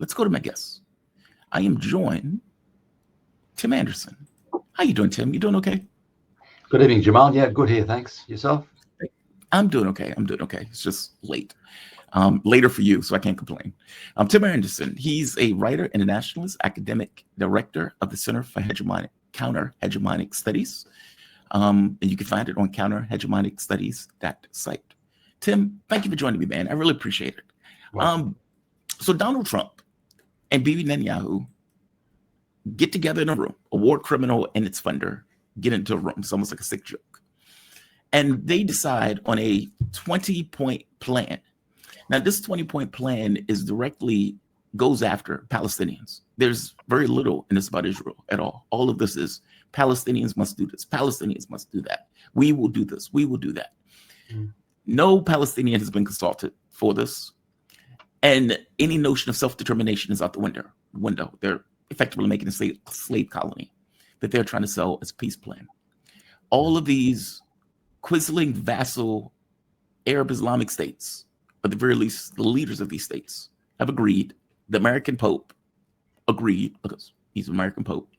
let's go to my guests. I am joined Tim Anderson. How you doing, Tim? You doing okay? Good evening, Jamal. Yeah, good here. Thanks. Yourself? I'm doing okay. It's just late. Later for you, so I can't complain. Tim Anderson, he's a writer, internationalist, academic director of the Center for Counter-Hegemonic Studies. And you can find it on counterhegemonicstudies.site. Tim, thank you for joining me, man. I really appreciate it. So Donald Trump and Bibi Netanyahu get together in a room. A war criminal and its funder get into a room. It's almost like a sick joke. And they decide on a 20-point plan. Now, this 20-point plan goes after Palestinians. There's very little in this about Israel at all. All of this is Palestinians must do this. Palestinians must do that. We will do this. We will do that. No Palestinian has been consulted for this. And any notion of self-determination is out the window. They're effectively making a slave colony that they're trying to sell as a peace plan. All of these quisling vassal Arab Islamic states, at the very least, the leaders of these states, have agreed. The American Pope agreed, because he's an American Pope.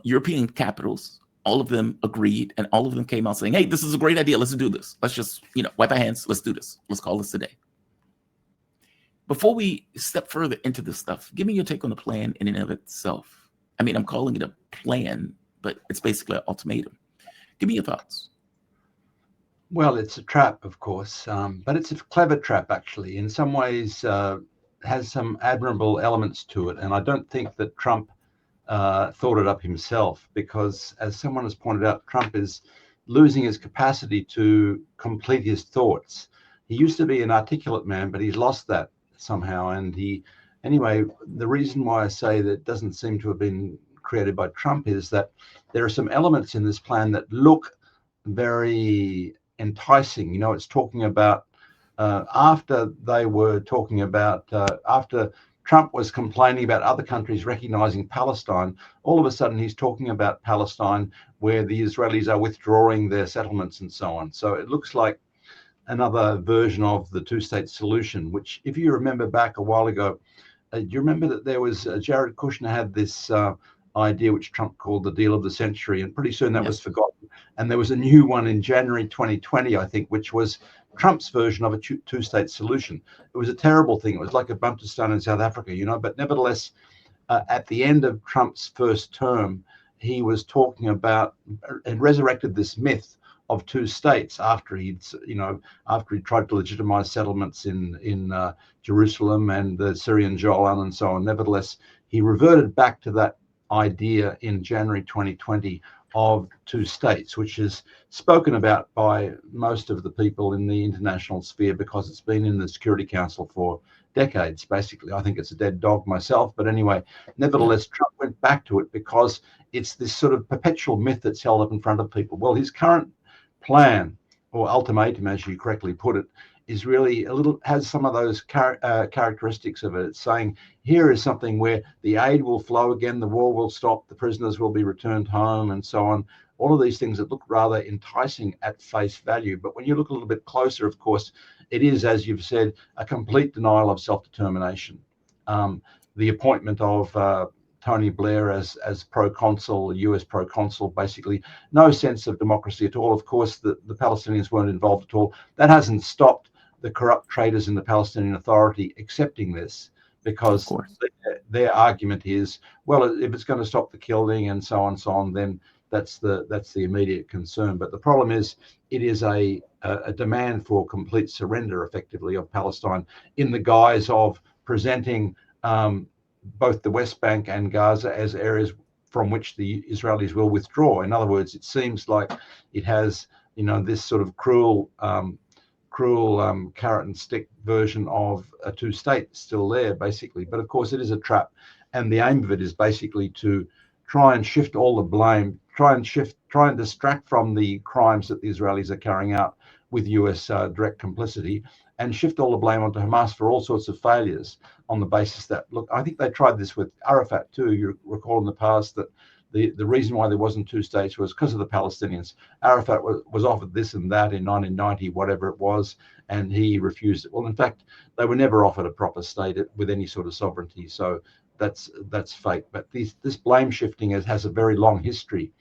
European capitals, all of them agreed, and all of them came out saying, hey, this is a great idea. Let's do this. Let's just, wipe our hands. Let's do this. Let's call this today. Before we step further into this stuff, give me your take on the plan in and of itself. I mean, I'm calling it a plan, but it's basically an ultimatum. Give me your thoughts. Well, it's a trap, of course, but it's a clever trap, actually. In some ways, has some admirable elements to it. And I don't think that Trump thought it up himself, because, as someone has pointed out, Trump is losing his capacity to complete his thoughts. He used to be an articulate man, but he's lost that somehow. And anyway, the reason why I say that it doesn't seem to have been created by Trump is that there are some elements in this plan that look very enticing. It's talking about after Trump was complaining about other countries recognizing Palestine, all of a sudden he's talking about Palestine, where the Israelis are withdrawing their settlements and so on. So it looks like another version of the two-state solution, which, if you remember back a while ago, do you remember that there was Jared Kushner had this idea which Trump called the deal of the century, and pretty soon that was forgotten. And there was a new one in January 2020, I think, which was Trump's version of a two-state solution. It was a terrible thing. It was like a Bantustan in South Africa, but nevertheless, at the end of Trump's first term, he was talking about and resurrected this myth of two states after he tried to legitimize settlements in Jerusalem and the Syrian Golan and so on. Nevertheless, he reverted back to that idea in January 2020 of two states, which is spoken about by most of the people in the international sphere, because it's been in the Security Council for decades, basically. I think it's a dead dog myself, but anyway, nevertheless, Trump went back to it because it's this sort of perpetual myth that's held up in front of people. Well, his current plan, or ultimatum, as you correctly put it, is really has some of those characteristics of it. It's saying, here is something where the aid will flow again, the war will stop, the prisoners will be returned home, and so on. All of these things that look rather enticing at face value. But when you look a little bit closer, of course, it is, as you've said, a complete denial of self-determination. The appointment of Tony Blair as pro-consul, US pro-consul, basically no sense of democracy at all. Of course, the Palestinians weren't involved at all. That hasn't stopped the corrupt traders in the Palestinian Authority accepting this, because their argument is, well, if it's going to stop the killing and so on, then that's the immediate concern. But the problem is, it is a demand for complete surrender, effectively, of Palestine, in the guise of presenting both the West Bank and Gaza as areas from which the Israelis will withdraw. In other words, it seems like it has, this sort of cruel carrot and stick version of a two-state still there, basically. But of course, it is a trap, and the aim of it is basically to try and shift all the blame, try and distract from the crimes that the Israelis are carrying out with US direct complicity, and shift all the blame onto Hamas for all sorts of failures, on the basis that, look, I think they tried this with Arafat too. You recall in the past that the reason why there wasn't two states was because of the Palestinians. Arafat was offered this and that in 1990, whatever it was, and he refused it. Well, in fact, they were never offered a proper state with any sort of sovereignty. So that's fake. But this blame shifting has a very long history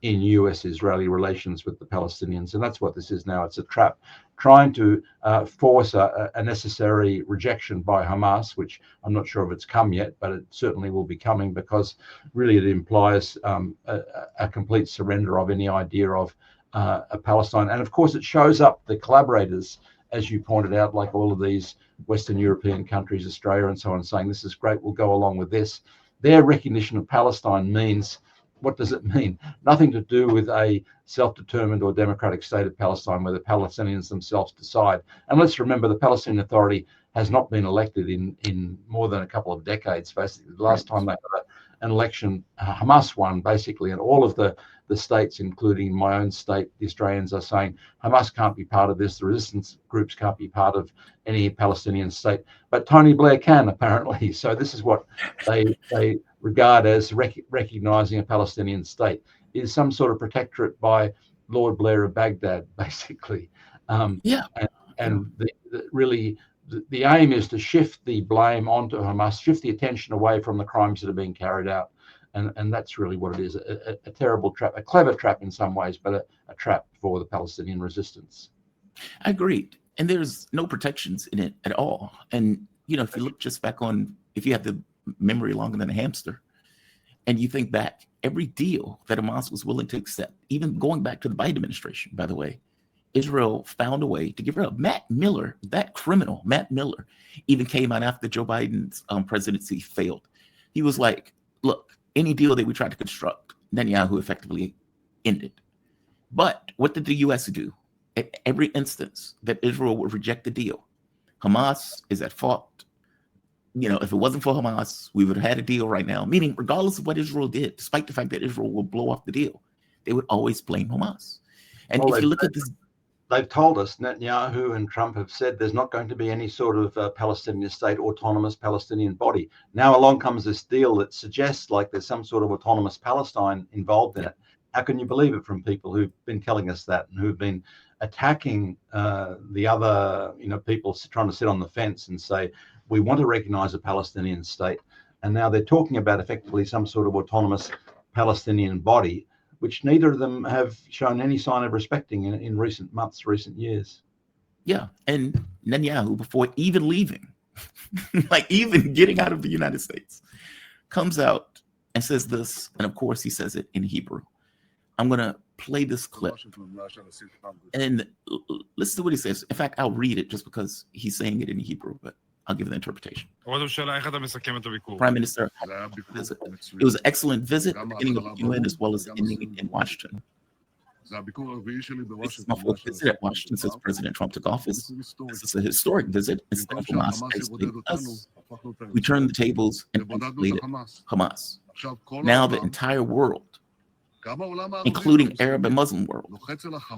in US-Israeli relations with the Palestinians, and that's what this is now. It's a trap trying to force a necessary rejection by Hamas, which I'm not sure if it's come yet, but it certainly will be coming, because really it implies a complete surrender of any idea of a Palestine. And of course it shows up the collaborators, as you pointed out, like all of these Western European countries, Australia and so on, saying this is great, we'll go along with this. Their recognition of Palestine means, what does it mean? Nothing to do with a self-determined or democratic state of Palestine where the Palestinians themselves decide. And let's remember, the Palestinian Authority has not been elected in more than a couple of decades. Basically, the last time they had an election, Hamas won, basically, and all of the states, including my own state, the Australians, are saying Hamas can't be part of this, the resistance groups can't be part of any Palestinian state. But Tony Blair can, apparently. So this is what they regard as recognizing a Palestinian state, is some sort of protectorate by Lord Blair of Baghdad, basically. And really the aim is to shift the blame onto Hamas, shift the attention away from the crimes that are being carried out. And that's really what it is, a terrible trap, a clever trap in some ways, but a trap for the Palestinian resistance. I agree. And there's no protections in it at all. And, you know, if you look just back on, if you have the memory longer than a hamster, and you think back, every deal that Hamas was willing to accept, even going back to the Biden administration, by the way, Israel found a way to get rid of Matt Miller. That criminal, Matt Miller, even came out after Joe Biden's presidency failed. He was like, look, any deal that we tried to construct, Netanyahu effectively ended. But what did the U.S. do? At every instance that Israel would reject the deal, Hamas is at fault. You know, if it wasn't for Hamas, we would have had a deal right now. Meaning, regardless of what Israel did, despite the fact that Israel will blow off the deal, they would always blame Hamas. And if you look at this, they've told us, Netanyahu and Trump have said there's not going to be any sort of Palestinian state, autonomous Palestinian body. Now along comes this deal that suggests like there's some sort of autonomous Palestine involved in it. How can you believe it from people who've been telling us that and who've been attacking the other, people trying to sit on the fence and say, we want to recognize a Palestinian state. And now they're talking about effectively some sort of autonomous Palestinian body, which neither of them have shown any sign of respecting in recent months, recent years. Yeah. And Netanyahu, before even leaving, like even getting out of the United States, comes out and says this. And of course, he says it in Hebrew. I'm going to play this clip and listen to what he says. In fact, I'll read it just because he's saying it in Hebrew, but I'll give the interpretation. Prime Minister, it was an excellent visit, beginning of the UN as well as ending in Washington. This is my fourth visit at Washington since President Trump took office. This is a historic visit. Instead of Hamas isolating us, we turned the tables and isolated Hamas. Now the entire world, including Arab and Muslim world,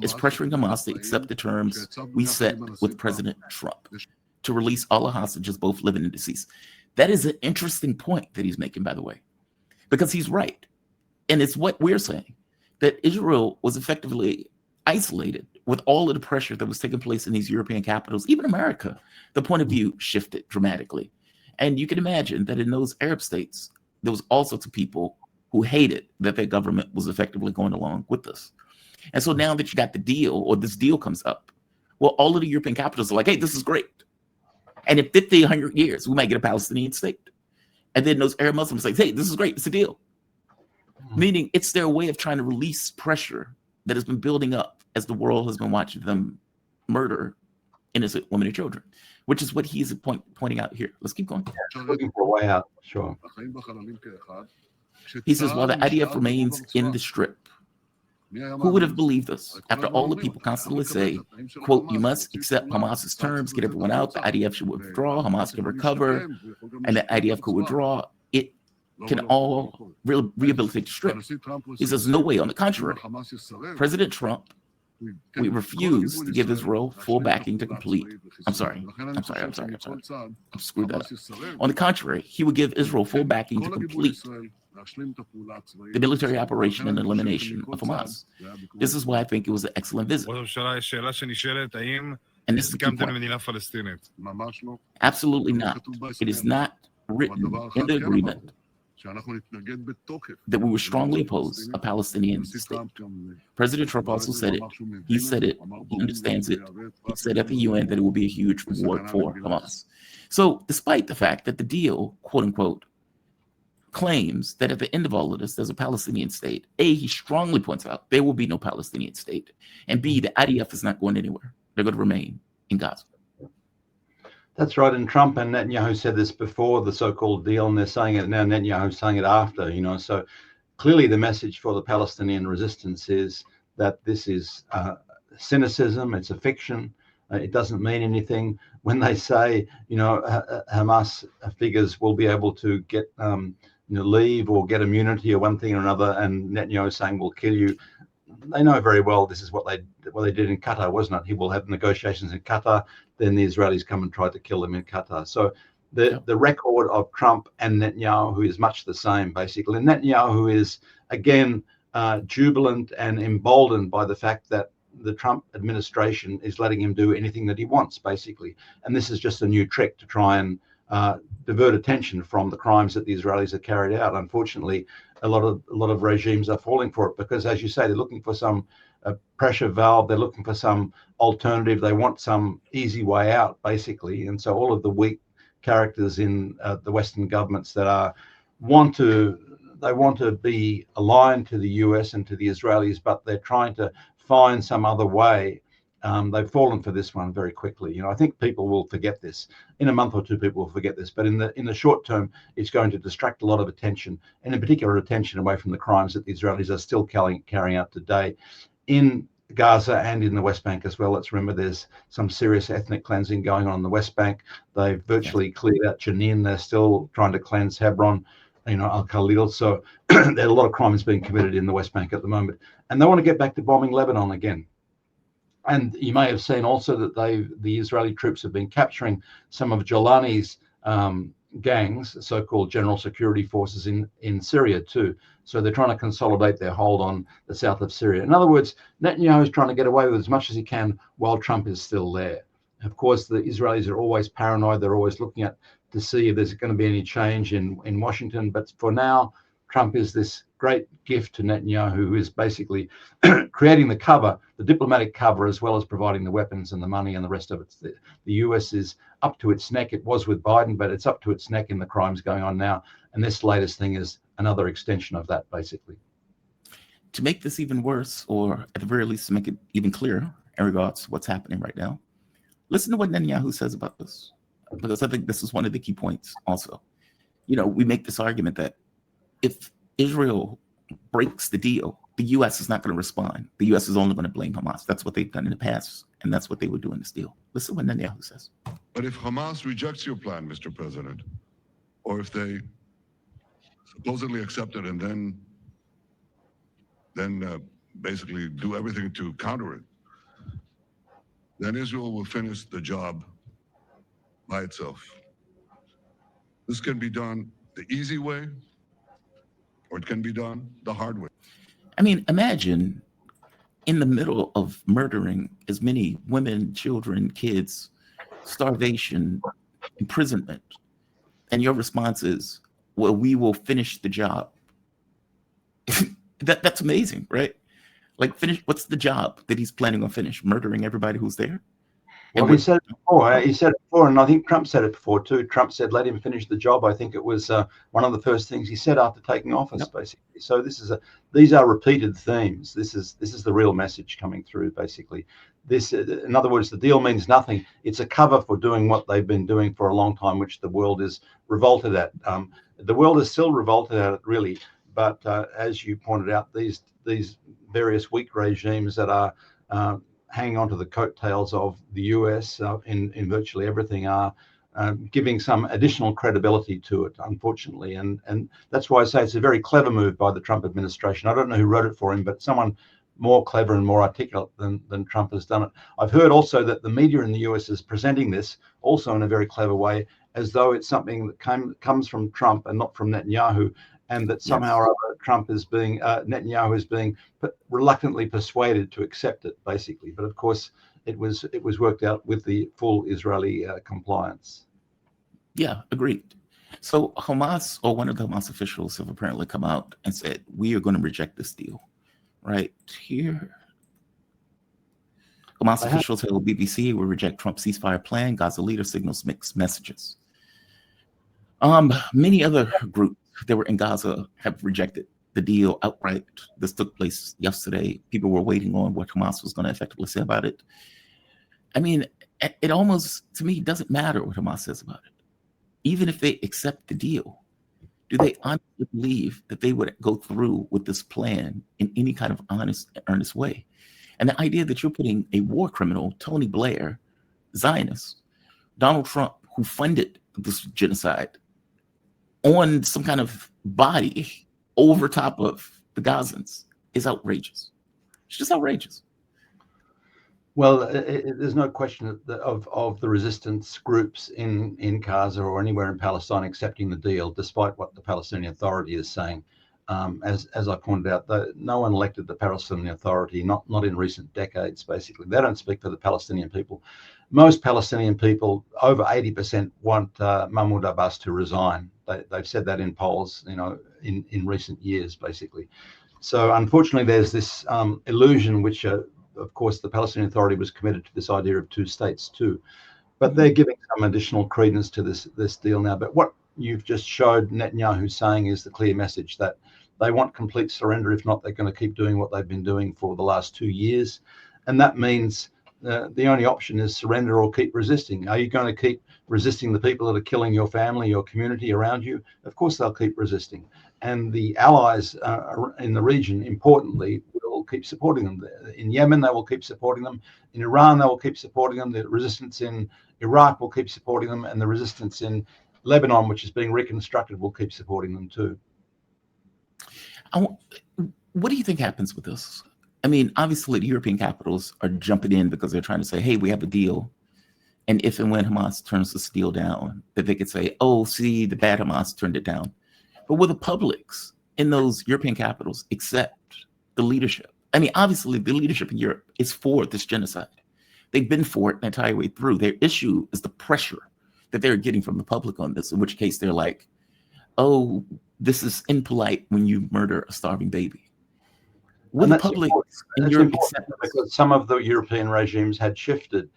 is pressuring Hamas to accept the terms we set with President Trump to release all the hostages, both living and deceased. That is an interesting point that he's making, by the way, because he's right. And it's what we're saying, that Israel was effectively isolated with all of the pressure that was taking place in these European capitals, even America. The point of view shifted dramatically. And you can imagine that in those Arab states, there was all sorts of people who hated that their government was effectively going along with this. And so now that you got the deal, or this deal comes up, well, all of the European capitals are like, hey, this is great. And in 50, 100 years, we might get a Palestinian state. And then those Arab Muslims say, hey, this is great. It's a deal. Meaning it's their way of trying to release pressure that has been building up as the world has been watching them murder innocent women and children, which is what he's pointing out here. Let's keep going. Looking for a way out. Sure. He says, while the IDF remains in the strip, who would have believed this? After all the people constantly say, quote, you must accept Hamas's terms, get everyone out, the IDF should withdraw, Hamas can recover, and the IDF could withdraw. It can all rehabilitate the strip. He says, no way. On the contrary, President Trump, we refuse to give Israel full backing to complete. I'm sorry. I screwed that up. On the contrary, he would give Israel full backing to complete the military operation and elimination of Hamas. This is why I think it was an excellent visit. And this is the key point. Absolutely not. It is not written in the agreement that we would strongly oppose a Palestinian state. President Trump also said it. He said it. He understands it. He said at the UN that it will be a huge reward for Hamas. So despite the fact that the deal, quote unquote, claims that at the end of all of this, there's a Palestinian state, A, he strongly points out there will be no Palestinian state. And B, the IDF is not going anywhere. They're going to remain in Gaza. That's right. And Trump and Netanyahu said this before the so-called deal, and they're saying it now. Netanyahu's saying it after, So clearly the message for the Palestinian resistance is that this is cynicism. It's a fiction. It doesn't mean anything. When they say, Hamas figures will be able to get, leave or get immunity or one thing or another, and Netanyahu saying we'll kill you. They know very well this is what they did in Qatar, wasn't it? He will have negotiations in Qatar, then the Israelis come and try to kill them in Qatar. So the record of Trump and Netanyahu is much the same, basically. And Netanyahu is, again, jubilant and emboldened by the fact that the Trump administration is letting him do anything that he wants, basically. And this is just a new trick to try and divert attention from the crimes that the Israelis have carried out. Unfortunately, a lot of regimes are falling for it because, as you say, they're looking for some pressure valve. They're looking for some alternative. They want some easy way out, basically. And so all of the weak characters in the Western governments that want to be aligned to the US and to the Israelis, but they're trying to find some other way. They've fallen for this one very quickly. I think people will forget this. In a month or two, people will forget this. But in the short term, it's going to distract a lot of attention, and in particular, attention away from the crimes that the Israelis are still carrying out today in Gaza and in the West Bank as well. Let's remember there's some serious ethnic cleansing going on in the West Bank. They've virtually cleared out Jenin. They're still trying to cleanse Hebron, Al-Khalil. So there are a lot of crimes being committed in the West Bank at the moment. And they want to get back to bombing Lebanon again. And you may have seen also that the Israeli troops have been capturing some of Jolani's gangs, so-called general security forces in Syria too. So they're trying to consolidate their hold on the south of Syria. In other words, Netanyahu is trying to get away with as much as he can while Trump is still there. Of course, the Israelis are always paranoid. They're always looking to see if there's going to be any change in Washington. But for now, Trump is this great gift to Netanyahu, who is basically creating the cover, the diplomatic cover, as well as providing the weapons and the money and the rest of it. The US is up to its neck. It was with Biden, but it's up to its neck in the crimes going on now. And this latest thing is another extension of that, basically. To make this even worse, or at the very least to make it even clearer in regards to what's happening right now, listen to what Netanyahu says about this, because I think this is one of the key points also. We make this argument that if Israel breaks the deal, the U.S. is not going to respond. The U.S. is only going to blame Hamas. That's what they've done in the past, and that's what they would do in this deal. Listen to what Netanyahu says. But if Hamas rejects your plan, Mr. President, or if they supposedly accept it and then basically do everything to counter it, then Israel will finish the job by itself. This can be done the easy way, or it can be done the hard way. I mean, imagine in the middle of murdering as many women, children, kids, starvation, imprisonment, and your response is, well, we will finish the job. That's amazing, right? Like, finish, what's the job that he's planning on finish? Murdering everybody who's there? Well, he said it before, and I think Trump said it before too. Trump said, let him finish the job. I think it was one of the first things he said after taking office, basically. So these are repeated themes. This is the real message coming through, basically. In other words, the deal means nothing. It's a cover for doing what they've been doing for a long time, which the world is revolted at. The world is still revolted at it, really. But as you pointed out, these various weak regimes that are hanging on to the coattails of the US in virtually everything are giving some additional credibility to it, unfortunately. And that's why I say it's a very clever move by the Trump administration. I don't know who wrote it for him, but someone more clever and more articulate than Trump has done it. I've heard also that the media in the US is presenting this also in a very clever way, as though it's something that comes from Trump and not from Netanyahu. and that somehow or other Trump is being, Netanyahu is being reluctantly persuaded to accept it, basically. But of course, it was worked out with the full Israeli compliance. Yeah, agreed. So Hamas, or one of the Hamas officials, have apparently come out and said, we are going to reject this deal. Right here. Hamas officials tell BBC will reject Trump's ceasefire plan. Gaza leader signals mixed messages. Many other groups that were in Gaza have rejected the deal outright. This took place yesterday. People were waiting on what Hamas was going to effectively say about it. I mean, it almost, to me, doesn't matter what Hamas says about it. Even if they accept the deal, do they honestly believe that they would go through with this plan in any kind of honest, earnest way? And the idea that you're putting a war criminal, Tony Blair, Zionist, Donald Trump, who funded this genocide, on some kind of body over top of the Gazans is outrageous. It's just outrageous. Well, there's no question of the resistance groups in Gaza or anywhere in Palestine accepting the deal, despite what the Palestinian Authority is saying. As I pointed out, no one elected the Palestinian Authority, not in recent decades, basically. They don't speak for the Palestinian people. Most Palestinian people, over 80%, want Mahmoud Abbas to resign. They've said that in polls, in recent years, basically. So unfortunately, there's this illusion, which of course, the Palestinian Authority was committed to this idea of two states too, but they're giving some additional credence to this deal now. But what you've just showed Netanyahu saying is the clear message that they want complete surrender. If not, they're going to keep doing what they've been doing for the last 2 years, and that means the only option is surrender or keep resisting. Are you going to keep resisting the people that are killing your family, your community around you? Of course, they'll keep resisting, and the allies in the region, importantly, will keep supporting them. In Yemen, they will keep supporting them. In Iran, they will keep supporting them. The resistance in Iraq will keep supporting them, and the resistance in Lebanon, which is being reconstructed, will keep supporting them too. What do you think happens with this? I mean, obviously, the European capitals are jumping in because they're trying to say, hey, we have a deal. And if and when Hamas turns this deal down, that they could say, oh, see, the bad Hamas turned it down. But will the publics in those European capitals accept the leadership? I mean, obviously, the leadership in Europe is for this genocide. They've been for it the entire way through. Their issue is the pressure that they're getting from the public on this, in which case they're like, oh, this is impolite when you murder a starving baby. Will the public in Europe accept this? Because some of the European regimes had shifted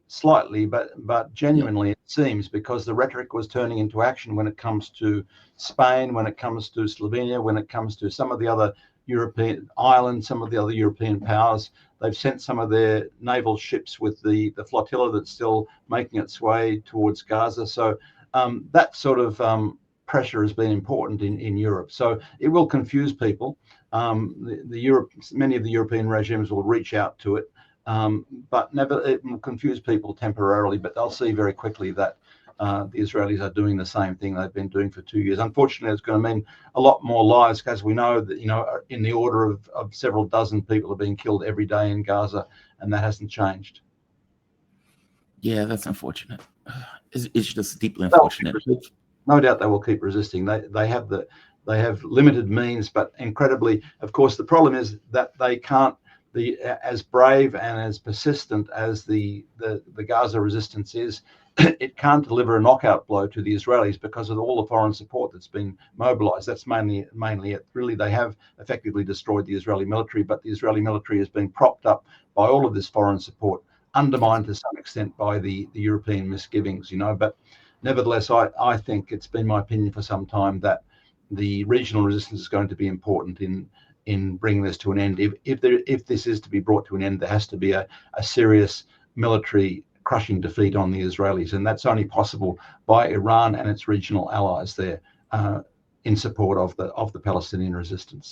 slightly, but genuinely, it seems, because the rhetoric was turning into action when it comes to Spain, when it comes to Slovenia, when it comes to some of the other European islands, some of the other European powers. They've sent some of their naval ships with the flotilla that's still making its way towards Gaza. So that sort of pressure has been important in Europe. So it will confuse people. Many of the European regimes will reach out to it, but it will confuse people temporarily. But they'll see very quickly that the Israelis are doing the same thing they've been doing for 2 years. Unfortunately, it's going to mean a lot more lives, because we know that in the order of several dozen people are being killed every day in Gaza, and that hasn't changed. Yeah, that's unfortunate. It's just deeply unfortunate. No doubt they will keep resisting. They have limited means, but incredibly, of course, the problem is that they can't be as brave and as persistent as the Gaza resistance is. It can't deliver a knockout blow to the Israelis because of all the foreign support that's been mobilized. That's mainly it. Really, they have effectively destroyed the Israeli military, but the Israeli military has been propped up by all of this foreign support, undermined to some extent by the European misgivings, But nevertheless, I think it's been my opinion for some time that the regional resistance is going to be important in bringing this to an end. If this is to be brought to an end, there has to be a serious military crushing defeat on the Israelis, and that's only possible by Iran and its regional allies there in support of the Palestinian resistance.